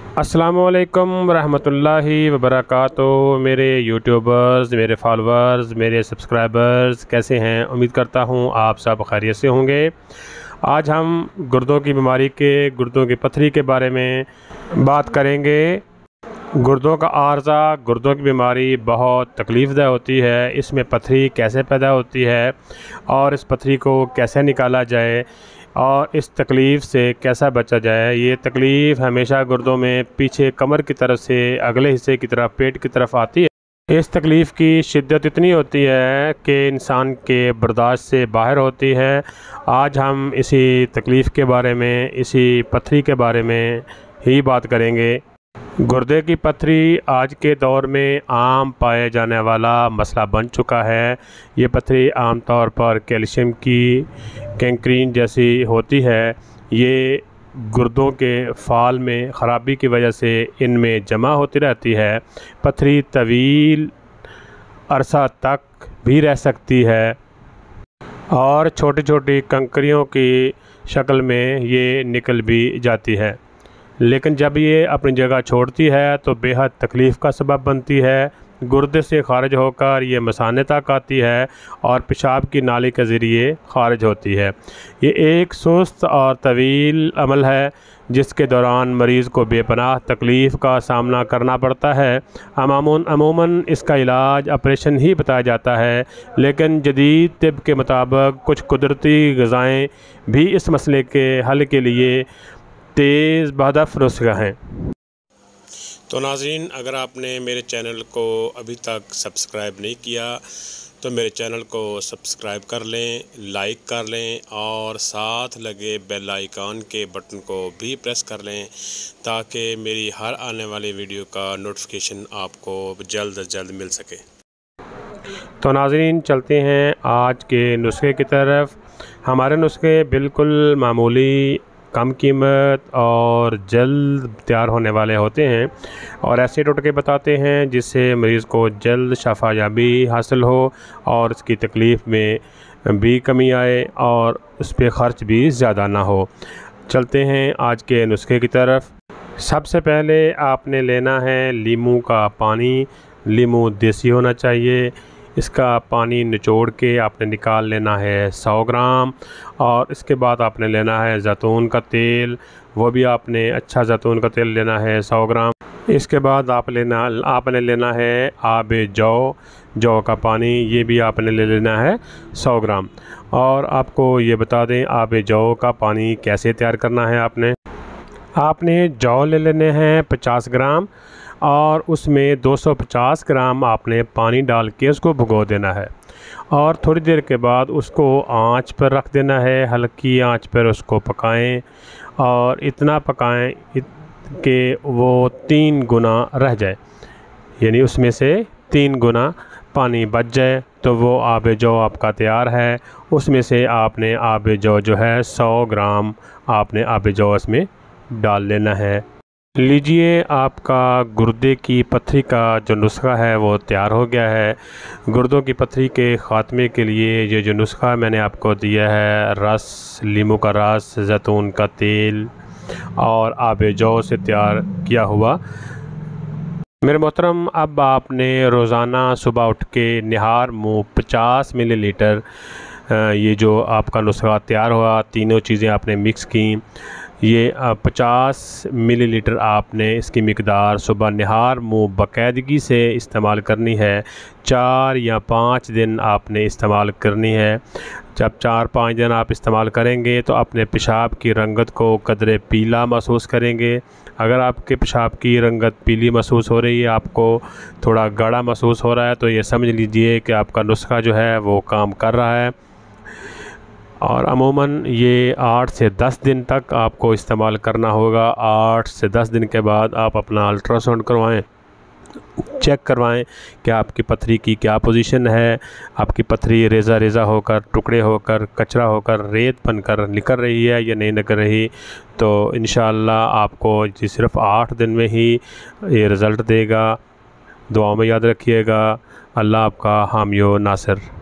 अस्सलामुअलैकुम रहमतुल्लाहि वबरकातुहू। मेरे यूट्यूबर्स, मेरे फॉलोअर्स, मेरे सब्सक्राइबर्स कैसे हैं? उम्मीद करता हूँ आप सब खैरियत से होंगे। आज हम गुर्दों की बीमारी गुर्दों की पथरी के बारे में बात करेंगे। गुर्दों का आर्ज़ा, गुर्दों की बीमारी बहुत तकलीफ़देह होती है। इसमें पथरी कैसे पैदा होती है और इस पथरी को कैसे निकाला जाए और इस तकलीफ़ से कैसा बचा जाए। ये तकलीफ़ हमेशा गुर्दों में पीछे कमर की तरफ से अगले हिस्से की तरफ, पेट की तरफ आती है। इस तकलीफ़ की शिद्दत इतनी होती है कि इंसान के बर्दाश्त से बाहर होती है। आज हम इसी तकलीफ़ के बारे में, इसी पथरी के बारे में ही बात करेंगे। गुर्दे की पथरी आज के दौर में आम पाए जाने वाला मसला बन चुका है। ये पथरी आम तौर पर कैल्शियम की कैंक्रीन जैसी होती है। ये गुर्दों के फाल में ख़राबी की वजह से इनमें जमा होती रहती है। पथरी तवील अरसा तक भी रह सकती है और छोटी छोटी कंकरियों की शक्ल में ये निकल भी जाती है, लेकिन जब ये अपनी जगह छोड़ती है तो बेहद तकलीफ़ का सबब बनती है। गुर्दे से खारिज होकर ये मसाने तक आती है और पेशाब की नाली के ज़रिए खारिज होती है। ये एक सुस्त और तवील अमल है जिसके दौरान मरीज़ को बेपनाह तकलीफ़ का सामना करना पड़ता है। अमूमन इसका इलाज ऑपरेशन ही बताया जाता है, लेकिन जदीद तिब के मुताबिक कुछ कुदरती ग़िज़ाएँ भी इस मसले के हल के लिए तेज़ बहदफ नुस्ख़ा हैं। तो नाज़रीन, अगर आपने मेरे चैनल को अभी तक सब्सक्राइब नहीं किया तो मेरे चैनल को सब्सक्राइब कर लें, लाइक कर लें और साथ लगे बेल आइकन के बटन को भी प्रेस कर लें ताकि मेरी हर आने वाली वीडियो का नोटिफिकेशन आपको जल्द से जल्द मिल सके। तो नाज़रीन, चलते हैं आज के नुस्खे की तरफ। हमारे नुस्खे बिल्कुल मामूली, कम कीमत और जल्द तैयार होने वाले होते हैं और ऐसे टोटके बताते हैं जिससे मरीज़ को जल्द शफायाबी हासिल हो और उसकी तकलीफ़ में भी कमी आए और उस पर ख़र्च भी ज़्यादा ना हो। चलते हैं आज के नुस्खे की तरफ। सबसे पहले आपने लेना है लीमू का पानी। लीमू देसी होना चाहिए। इसका पानी निचोड़ के आपने निकाल लेना है 100 ग्राम और इसके बाद आपने लेना है जैतून का तेल। वो भी आपने अच्छा जैतून का तेल लेना है 100 ग्राम। इसके बाद आपने लेना है आब जौ का पानी। ये भी आपने ले लेना है 100 ग्राम। और आपको ये बता दें आब जौ का पानी कैसे तैयार करना है। आपने जौ ले लेने हैं 50 ग्राम और उसमें 250 ग्राम आपने पानी डाल के उसको भिगो देना है और थोड़ी देर के बाद उसको आंच पर रख देना है। हल्की आंच पर उसको पकाएं और इतना पकाएं कि वो 3 गुना रह जाए, यानी उसमें से 3 गुना पानी बच जाए तो वो आब जौ आपका तैयार है। उसमें से आपने आब जौ जो है 100 ग्राम आपने आब जौ इसमें डाल लेना है। लीजिए, आपका गुर्दे की पथरी का जो नुस्खा है वो तैयार हो गया है। गुर्दों की पथरी के ख़ात्मे के लिए ये जो नुस्खा मैंने आपको दिया है, रस, लीमू का रस, जैतून का तेल और आब जौ से तैयार किया हुआ। मेरे मोहतरम, अब आपने रोज़ाना सुबह उठ के निहार मुँह 50 मिलीलीटर ये जो आपका नुस्खा तैयार हुआ, तीनों चीज़ें आपने मिक्स की। ये 50 मिलीलीटर आपने इसकी मिकदार सुबह निहार मुँह बाकायदगी से इस्तेमाल करनी है। 4 या 5 दिन आपने इस्तेमाल करनी है। जब 4-5 दिन आप इस्तेमाल करेंगे तो अपने पेशाब की रंगत को कदरे पीला महसूस करेंगे। अगर आपके पेशाब की रंगत पीली महसूस हो रही है, आपको थोड़ा गाढ़ा महसूस हो रहा है, तो ये समझ लीजिए कि आपका नुस्खा जो है वो काम कर रहा है। और अमूमन ये 8 से 10 दिन तक आपको इस्तेमाल करना होगा। 8 से 10 दिन के बाद आप अपना अल्ट्रासाउंड करवाएं, चेक करवाएं कि आपकी पथरी की क्या पोजीशन है। आपकी पथरी रेज़ा रेज़ा होकर, टुकड़े होकर, कचरा होकर, रेत बनकर निकल रही है या नहीं निकल रही। तो इंशाअल्लाह आपको जी सिर्फ़ 8 दिन में ही ये रिज़ल्ट देगा। दुआ में याद रखिएगा। अल्लाह आपका हामी व नासिर।